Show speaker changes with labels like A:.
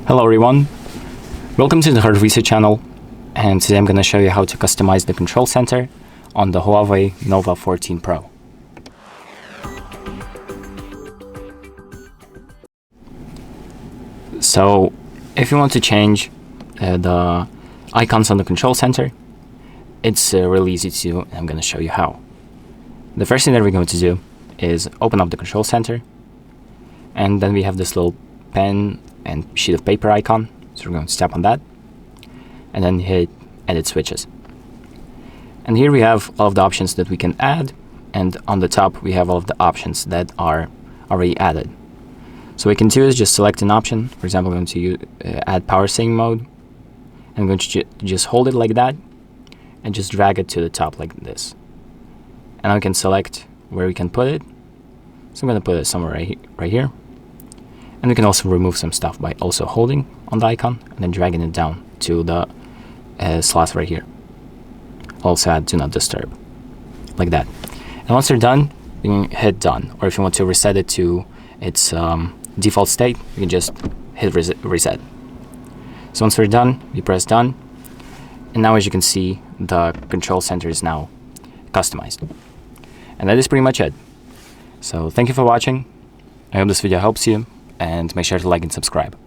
A: Hello everyone, welcome to the HardReset channel, and today I'm going to show you how to customize the control center on the HUAWEI Nova 14 Pro. So if you want to change the icons on the control center, it's really easy to do, and I'm going to show you how. The first thing that we're going to do is open up the control center, and then we have this little pen and sheet of paper icon, so we're going to tap on that and then hit edit switches. And here we have all of the options that we can add, and on the top we have all of the options that are already added. So what we can do is just select an option. For example, I'm going to add power saving mode. I'm going to just hold it like that and just drag it to the top like this. And I can select where we can put it. So I'm going to put it somewhere right here. And we can also remove some stuff by also holding on the icon and then dragging it down to the slot right here. Also add do not disturb, like that. And once you're done, you can hit done. Or if you want to reset it to its default state, you can just hit reset. So once we're done, we press done. And now as you can see, the control center is now customized. And that is pretty much it. So thank you for watching. I hope this video helps you, and make sure to like and subscribe.